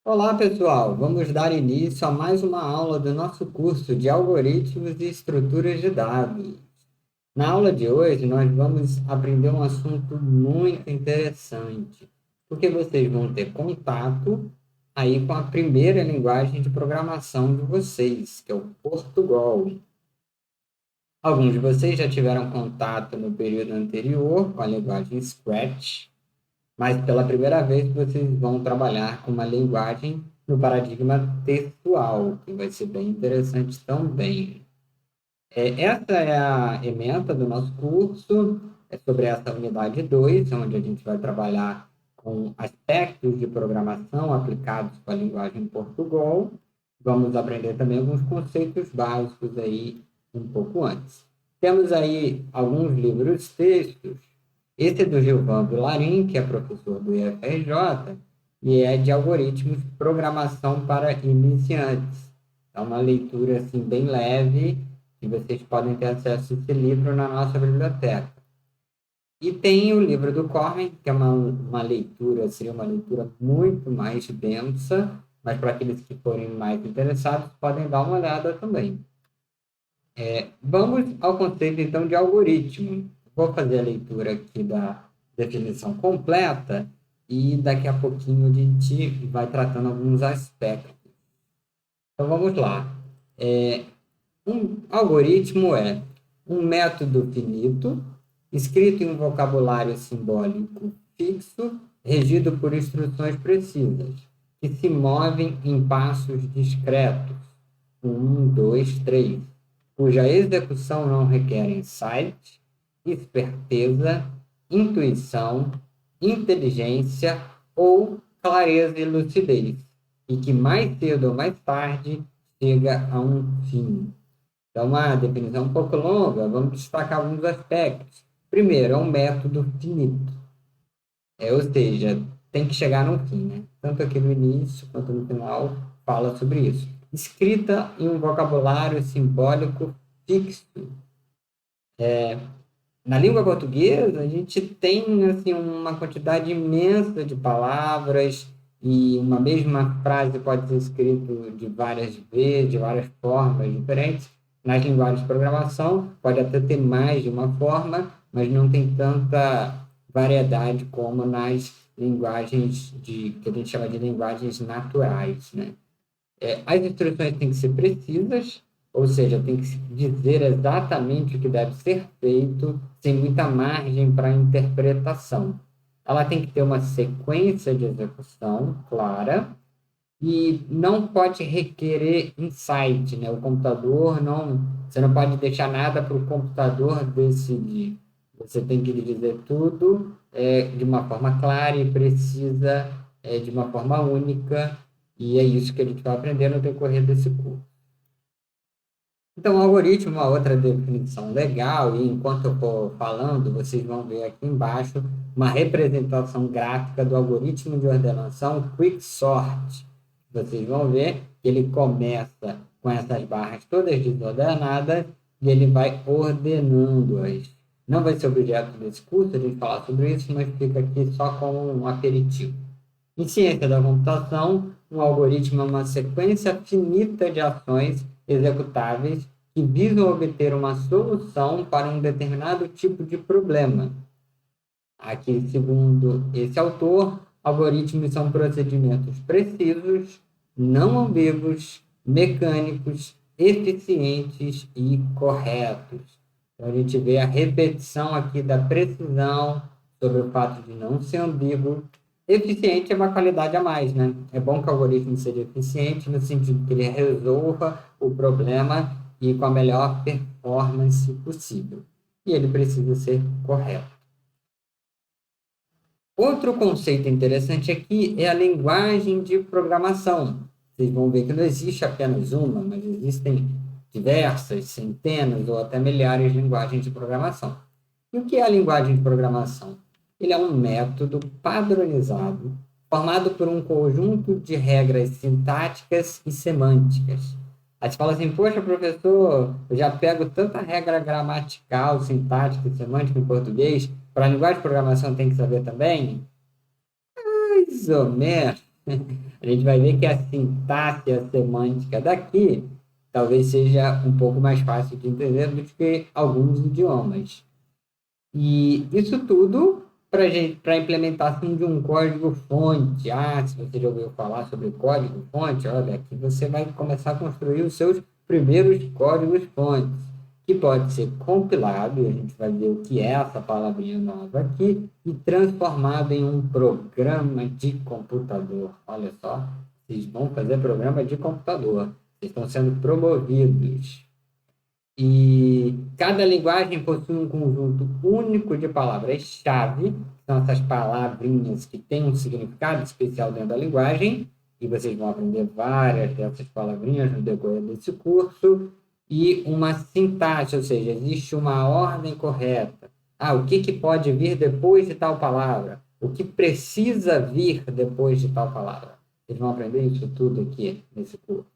Olá, pessoal! Vamos dar início a mais uma aula do nosso curso de Algoritmos e Estruturas de Dados. Na aula de hoje, nós vamos aprender um assunto muito interessante, porque vocês vão ter contato aí com a primeira linguagem de programação de vocês, que é o Portugal. Alguns de vocês já tiveram contato no período anterior com a linguagem Scratch, mas pela primeira vez vocês vão trabalhar com uma linguagem no paradigma textual, que vai ser bem interessante também. Essa é a ementa do nosso curso, é sobre essa unidade 2, onde a gente vai trabalhar com aspectos de programação aplicados com a linguagem Portugal. Vamos aprender também alguns conceitos básicos aí um pouco antes. Temos aí alguns livros textos. Esse é do Gilvan Vilarim, que é professor do IFRJ, e é de algoritmos de programação para iniciantes. É uma leitura assim, bem leve, e vocês podem ter acesso a esse livro na nossa biblioteca. E tem o livro do Cormen, que é uma leitura, seria uma leitura muito mais densa, mas para aqueles que forem mais interessados, podem dar uma olhada também. Vamos ao conceito, então, de algoritmo. Vou fazer a leitura aqui da definição completa e daqui a pouquinho a gente vai tratando alguns aspectos. Então, vamos lá. Um algoritmo é um método finito, escrito em um vocabulário simbólico fixo, regido por instruções precisas, que se movem em passos discretos, um, dois, três, cuja execução não requer insight, esperteza, intuição, inteligência ou clareza e lucidez, e que mais cedo ou mais tarde chega a um fim. Então, uma definição um pouco longa, vamos destacar alguns aspectos. Primeiro, é um método finito, ou seja, tem que chegar no fim, né? Tanto aqui no início quanto no final fala sobre isso. Escrita em um vocabulário simbólico fixo. Na língua portuguesa, a gente tem assim, uma quantidade imensa de palavras e uma mesma frase pode ser escrita de várias vezes, de várias formas diferentes. Nas linguagens de programação, pode até ter mais de uma forma, mas não tem tanta variedade como nas linguagens que a gente chama de linguagens naturais, né? As instruções têm que ser precisas, ou seja, tem que dizer exatamente o que deve ser feito, sem muita margem para interpretação. Ela tem que ter uma sequência de execução clara e não pode requerer insight, né? O computador não, você não pode deixar nada para o computador decidir. Você tem que lhe dizer tudo de uma forma clara e precisa, de uma forma única, e é isso que a gente vai aprender no decorrer desse curso. Então, o algoritmo é uma outra definição legal, e enquanto eu for falando, vocês vão ver aqui embaixo uma representação gráfica do algoritmo de ordenação Quicksort. Vocês vão ver que ele começa com essas barras todas desordenadas e ele vai ordenando-as. Não vai ser objeto desse curso a gente falar sobre isso, mas fica aqui só como um aperitivo. Em ciência da computação, um algoritmo é uma sequência finita de ações executáveis que visam obter uma solução para um determinado tipo de problema. Aqui, segundo esse autor, algoritmos são procedimentos precisos, não ambíguos, mecânicos, eficientes e corretos. Então, a gente vê a repetição aqui da precisão sobre o fato de não ser ambíguo. Eficiente é uma qualidade a mais, né? É bom que o algoritmo seja eficiente no sentido que ele resolva o problema e com a melhor performance possível. E ele precisa ser correto. Outro conceito interessante aqui é a linguagem de programação. Vocês vão ver que não existe apenas uma, mas existem diversas, centenas ou até milhares de linguagens de programação. E o que é a linguagem de programação? Ele é um método padronizado, formado por um conjunto de regras sintáticas e semânticas. Aí você fala assim, poxa, professor, eu já pego tanta regra gramatical, sintática e semântica em português, para a linguagem de programação tem que saber também? Mais ou menos. a gente vai ver que a sintaxe, a semântica daqui, talvez seja um pouco mais fácil de entender do que alguns idiomas. E isso tudo para a implementação de um código-fonte. Ah, se você já ouviu falar sobre código-fonte, olha, aqui você vai começar a construir os seus primeiros códigos-fontes, que pode ser compilado, e a gente vai ver o que é essa palavrinha nova aqui, e transformado em um programa de computador. Olha só, vocês vão fazer programa de computador. Vocês estão sendo promovidos. E cada linguagem possui um conjunto único de palavras-chave, são essas palavrinhas que têm um significado especial dentro da linguagem, e vocês vão aprender várias dessas palavrinhas no decorrer desse curso, e uma sintaxe, ou seja, existe uma ordem correta. Ah, o que pode vir depois de tal palavra? O que precisa vir depois de tal palavra? Vocês vão aprender isso tudo aqui nesse curso.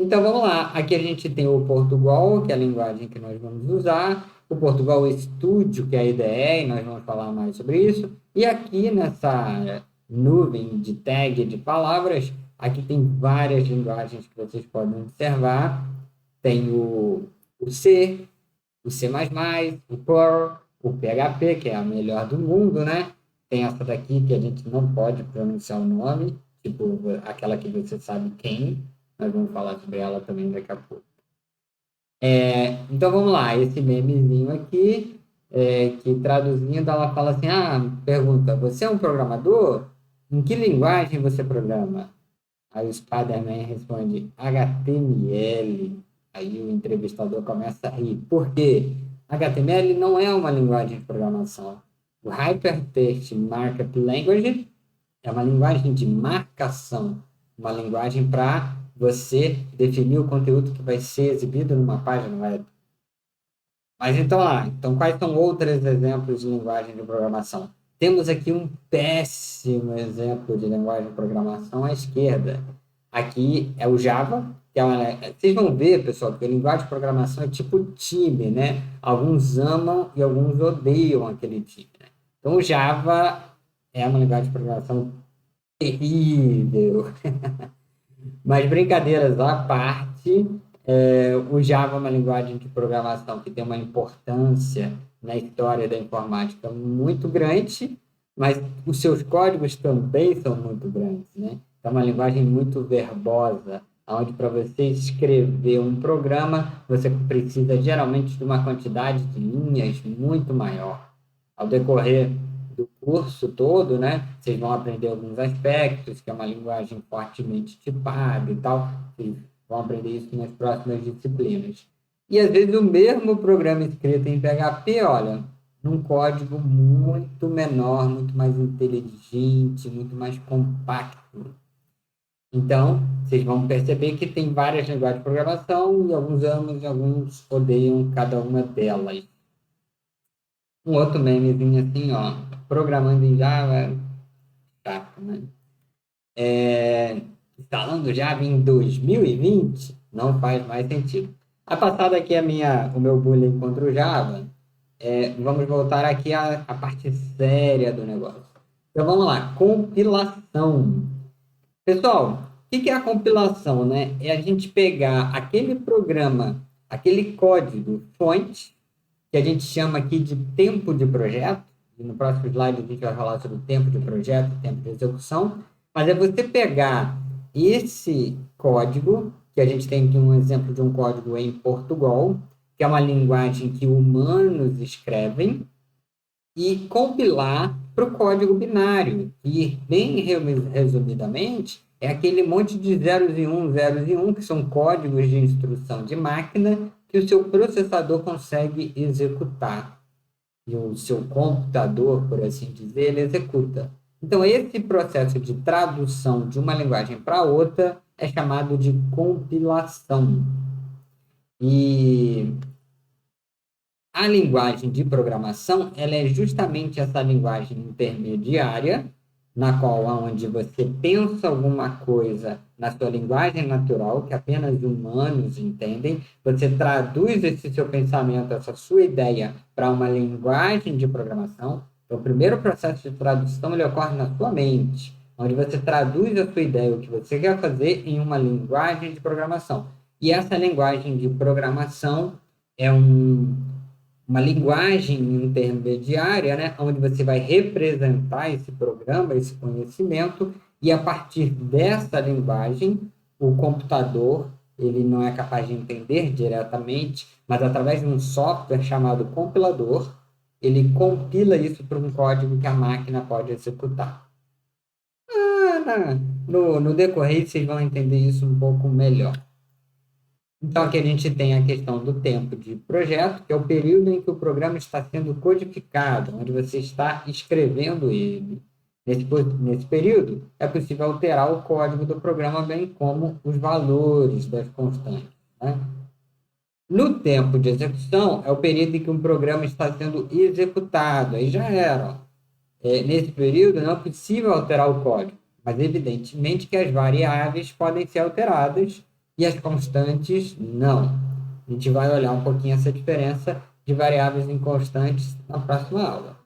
Então, vamos lá. Aqui a gente tem o Portugal, que é a linguagem que nós vamos usar, o Portugal Studio, que é a IDE, e nós vamos falar mais sobre isso. E aqui nessa nuvem de tag de palavras, aqui tem várias linguagens que vocês podem observar. Tem o C, o C++, o Perl, o PHP, que é a melhor do mundo, né? Tem essa daqui que a gente não pode pronunciar o nome, tipo aquela que você sabe quem. Nós vamos falar sobre ela também daqui a pouco. Então vamos lá, esse memezinho aqui, que traduzindo, ela fala assim, pergunta, você é um programador? Em que linguagem você programa? Aí o Spider-Man responde, HTML. Aí o entrevistador começa a rir. Por quê? HTML não é uma linguagem de programação. O Hypertext Markup Language é uma linguagem de marcação, uma linguagem para você definir o conteúdo que vai ser exibido numa página web. Mas então quais são outros exemplos de linguagem de programação? Temos aqui um péssimo exemplo de linguagem de programação à esquerda. Aqui é o Java, que vocês vão ver, pessoal, que a linguagem de programação é tipo time, né? Alguns amam e alguns odeiam aquele time, né? Então, o Java é uma linguagem de programação terrível. Mas brincadeiras à parte, o Java é uma linguagem de programação que tem uma importância na história da informática muito grande, mas os seus códigos também são muito grandes, né? É uma linguagem muito verbosa, onde para você escrever um programa, você precisa geralmente de uma quantidade de linhas muito maior. Ao decorrer do curso todo, né, vocês vão aprender alguns aspectos, que é uma linguagem fortemente tipada e tal, vocês vão aprender isso nas próximas disciplinas. E às vezes o mesmo programa escrito em PHP, olha, num código muito menor, muito mais inteligente, muito mais compacto. Então, vocês vão perceber que tem várias linguagens de programação e alguns amam e alguns odeiam cada uma delas. Um outro memezinho assim, ó, programando em Java, chato, né? Instalando Java em 2020 não faz mais sentido. A passada aqui o meu bullying contra o Java. Vamos voltar aqui à parte séria do negócio. Então vamos lá, compilação. Pessoal, o que é a compilação, né? É a gente pegar aquele programa, aquele código fonte, que a gente chama aqui de tempo de projeto, e no próximo slide a gente vai falar sobre tempo de projeto, tempo de execução, mas é você pegar esse código, que a gente tem aqui um exemplo de um código em Portugal, que é uma linguagem que humanos escrevem, e compilar para o código binário, e bem resumidamente, é aquele monte de zeros e um, que são códigos de instrução de máquina que o seu processador consegue executar. E o seu computador, por assim dizer, ele executa. Então, esse processo de tradução de uma linguagem para outra é chamado de compilação. E a linguagem de programação, ela é justamente essa linguagem intermediária, na qual onde você pensa alguma coisa na sua linguagem natural, que apenas humanos entendem, você traduz esse seu pensamento, essa sua ideia, para uma linguagem de programação. Então, o primeiro processo de tradução ele ocorre na sua mente. onde você traduz a sua ideia, o que você quer fazer, em uma linguagem de programação. E essa linguagem de programação é uma linguagem intermediária, né, onde você vai representar esse programa, esse conhecimento, e a partir dessa linguagem, o computador ele não é capaz de entender diretamente, mas através de um software chamado compilador, ele compila isso para um código que a máquina pode executar. No decorrer, vocês vão entender isso um pouco melhor. Então, aqui a gente tem a questão do tempo de projeto, que é o período em que o programa está sendo codificado, onde você está escrevendo ele. Nesse período, é possível alterar o código do programa, bem como os valores das constantes, né? No tempo de execução, é o período em que um programa está sendo executado. Aí já era. Ó. Nesse período, não é possível alterar o código, mas evidentemente que as variáveis podem ser alteradas e as constantes não. A gente vai olhar um pouquinho essa diferença de variáveis e constantes na próxima aula.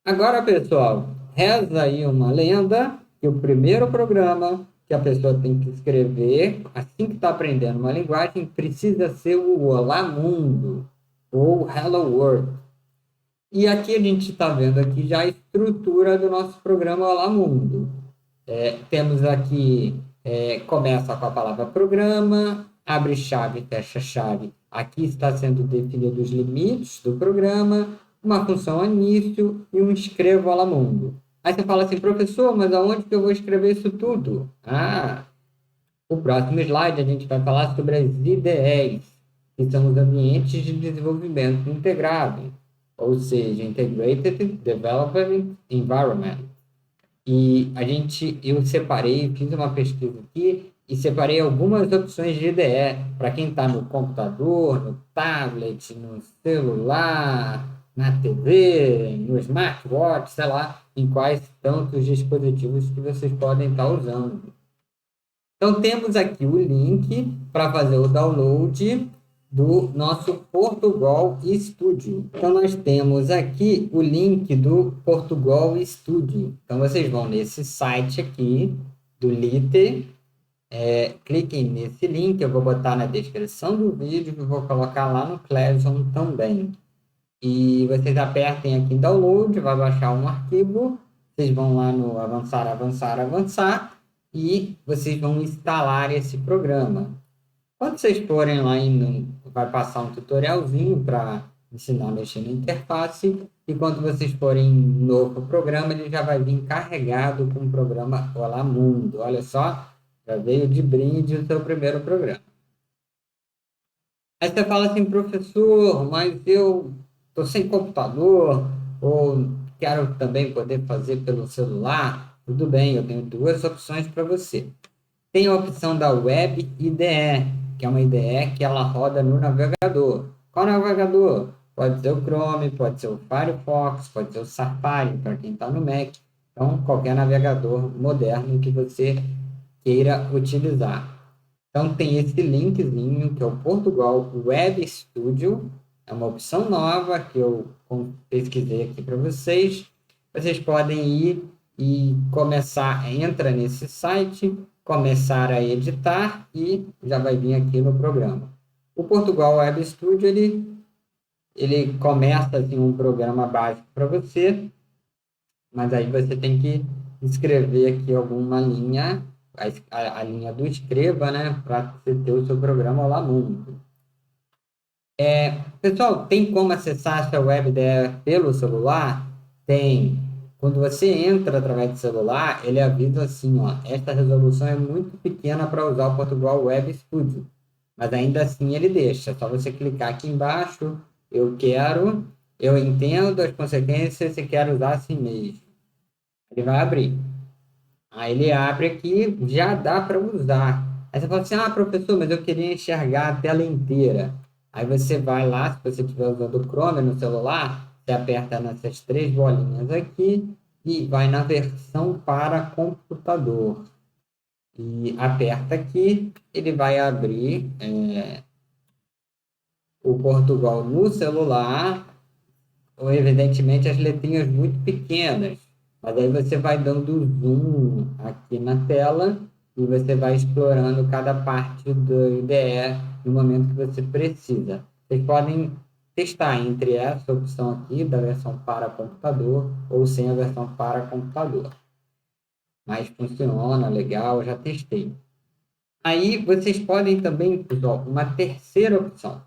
Agora, pessoal, reza aí uma lenda que o primeiro programa que a pessoa tem que escrever, assim que está aprendendo uma linguagem, precisa ser o Olá Mundo ou Hello World. E aqui a gente está vendo aqui já a estrutura do nosso programa Olá Mundo. Temos aqui, começa com a palavra programa, abre chave, fecha chave. Aqui está sendo definido os limites do programa, uma função início e um escrevo Olá Mundo. Aí você fala assim, professor, mas aonde que eu vou escrever isso tudo? O próximo slide a gente vai falar sobre as IDEs, que são os ambientes de desenvolvimento integrado, ou seja, Integrated Development Environment. E eu separei, fiz uma pesquisa aqui e separei algumas opções de IDE para quem está no computador, no tablet, no celular, na TV, no smartwatch, sei lá, em quais tantos dispositivos que vocês podem estar usando. Então, temos aqui o link para fazer o download do nosso Portugal Studio. Então, nós temos aqui o link do Portugal Studio. Então, vocês vão nesse site aqui do Lite, cliquem nesse link, eu vou botar na descrição do vídeo e vou colocar lá no Classroom também. E vocês apertem aqui em download, vai baixar um arquivo, vocês vão lá no avançar, avançar, avançar, e vocês vão instalar esse programa. Quando vocês forem lá, vai passar um tutorialzinho para ensinar a mexer na interface, e quando vocês forem no novo programa, ele já vai vir carregado com o programa Olá Mundo. Olha só, já veio de brinde o seu primeiro programa. Aí você fala assim, professor, mas eu estou sem computador, ou quero também poder fazer pelo celular. Tudo bem, eu tenho duas opções para você. Tem a opção da Web IDE, que é uma IDE que ela roda no navegador. Qual navegador? Pode ser o Chrome, pode ser o Firefox, pode ser o Safari, para quem está no Mac. Então, qualquer navegador moderno que você queira utilizar. Então, tem esse linkzinho, que é o Portugal Web Studio. É uma opção nova que eu pesquisei aqui para vocês. Vocês podem ir e entra nesse site, começar a editar e já vai vir aqui no programa. O Portugal Web Studio, ele começa assim, um programa básico para você, mas aí você tem que escrever aqui alguma linha, a linha do escreva, né, para você ter o seu programa Olá Mundo. Pessoal, tem como acessar essa web IDE pelo celular? Tem. Quando você entra através do celular, ele avisa assim, ó, esta resolução é muito pequena para usar o Portugal Web Studio. Mas ainda assim ele deixa. É só você clicar aqui embaixo, eu entendo as consequências e quero usar assim mesmo. Ele vai abrir. Aí ele abre aqui, já dá para usar. Aí você fala assim, professor, mas eu queria enxergar a tela inteira. Aí você vai lá, se você estiver usando o Chrome no celular, você aperta nessas três bolinhas aqui e vai na versão para computador. E aperta aqui, ele vai abrir o Portugal no celular, ou evidentemente as letrinhas muito pequenas. Mas aí você vai dando zoom aqui na tela e você vai explorando cada parte do IDE no momento que você precisa. Vocês podem testar entre essa opção aqui, da versão para computador, ou sem a versão para computador. Mas funciona, legal, já testei. Aí vocês podem também, pessoal, uma terceira opção.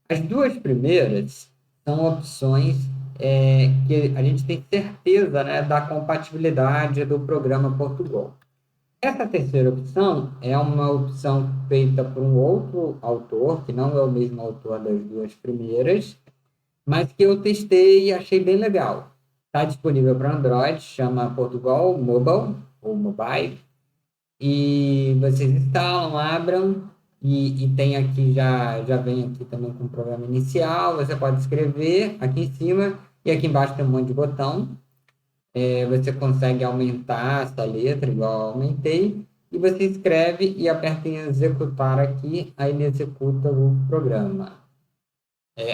As duas primeiras são opções que a gente tem certeza, né, da compatibilidade do programa Portugal. Essa terceira opção é uma opção feita por um outro autor, que não é o mesmo autor das duas primeiras, mas que eu testei e achei bem legal. Está disponível para Android, chama Portugal Mobile, ou Mobile, e vocês instalam, abram, e tem aqui, já vem aqui também com o programa inicial, você pode escrever aqui em cima, e aqui embaixo tem um monte de botão, você consegue aumentar essa letra, igual eu aumentei, e você escreve e aperta em executar aqui, aí ele executa o programa.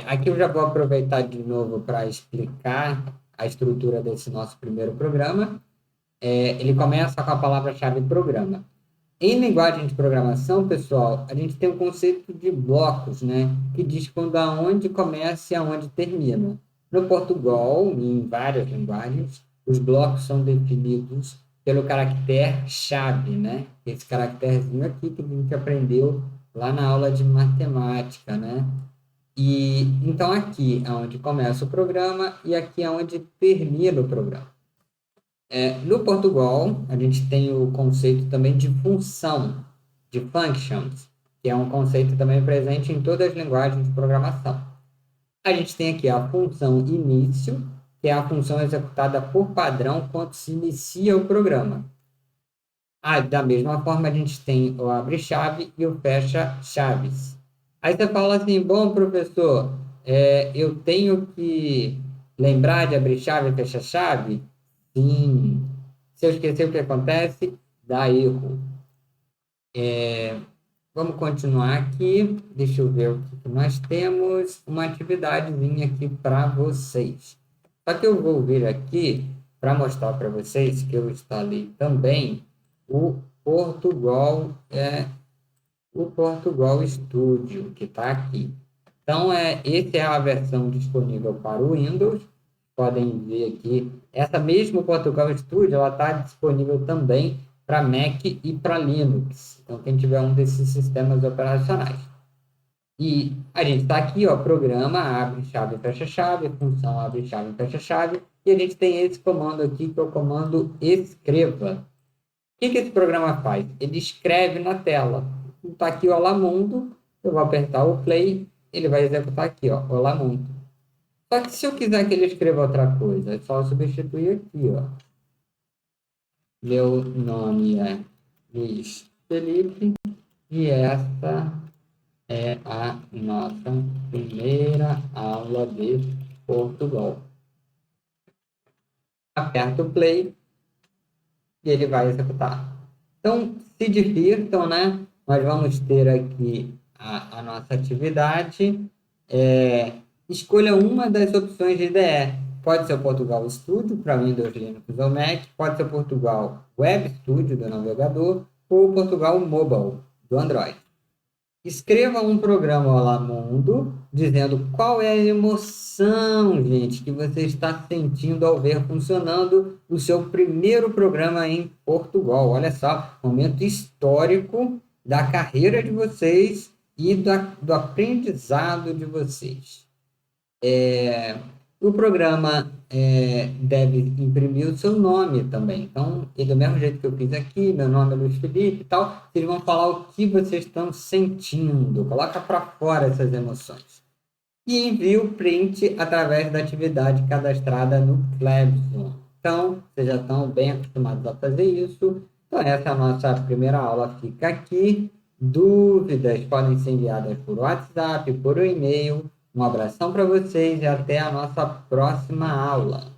Aqui eu já vou aproveitar de novo para explicar a estrutura desse nosso primeiro programa. Ele começa com a palavra-chave programa. Em linguagem de programação, pessoal, a gente tem um conceito de blocos, né? Que diz quando aonde começa e aonde termina. No Portugal, e em várias linguagens, os blocos são definidos pelo caractere chave, né? Esse caracterezinho aqui que a gente aprendeu lá na aula de matemática, né? E então aqui é onde começa o programa e aqui é onde termina o programa. No Portugal, a gente tem o conceito também de função, de functions, que é um conceito também presente em todas as linguagens de programação. A gente tem aqui a função início, que é a função executada por padrão quando se inicia o programa. Da mesma forma, a gente tem o abre-chave e o fecha-chaves. Aí você fala assim, bom, professor, eu tenho que lembrar de abrir chave e fechar chave? Sim. Se eu esquecer o que acontece, dá erro. Vamos continuar aqui. Deixa eu ver o que nós temos. Uma atividadezinha aqui para vocês. Só que eu vou vir aqui para mostrar para vocês que eu instalei também o Portugal, o Portugal Studio, que está aqui. Então, essa é a versão disponível para o Windows. Podem ver aqui. Essa mesma Portugal Studio, ela está disponível também para Mac e para Linux. Então, quem tiver um desses sistemas operacionais. E a gente está aqui, ó, programa, abre chave, fecha chave, função abre chave, fecha chave. E a gente tem esse comando aqui, que é o comando escreva. O que esse programa faz? Ele escreve na tela. Está aqui o Olá Mundo, eu vou apertar o play, ele vai executar aqui, ó, Olá Mundo. Só que se eu quiser que ele escreva outra coisa, é só substituir aqui, ó. Meu nome é Luiz Felipe e essa é a nossa primeira aula de Portugal. Aperto o play e ele vai executar. Então, se divirtam, né? Nós vamos ter aqui a nossa atividade. Escolha uma das opções de IDE. Pode ser o Portugal Studio para Windows, Linux ou Mac, pode ser o Portugal Web Studio do navegador ou o Portugal Mobile do Android. Escreva um programa Olá Mundo dizendo qual é a emoção, gente, que você está sentindo ao ver funcionando o seu primeiro programa em Portugal. Olha só, momento histórico da carreira de vocês e do aprendizado de vocês. O programa deve imprimir o seu nome também. Então, do mesmo jeito que eu fiz aqui, meu nome é Luiz Felipe e tal, vocês vão falar o que vocês estão sentindo. Coloca para fora essas emoções. E envie o print através da atividade cadastrada no Clebson. Então, vocês já estão bem acostumados a fazer isso. Então, essa é a nossa primeira aula. Fica aqui. Dúvidas podem ser enviadas por WhatsApp, por e-mail. Um abração para vocês e até a nossa próxima aula.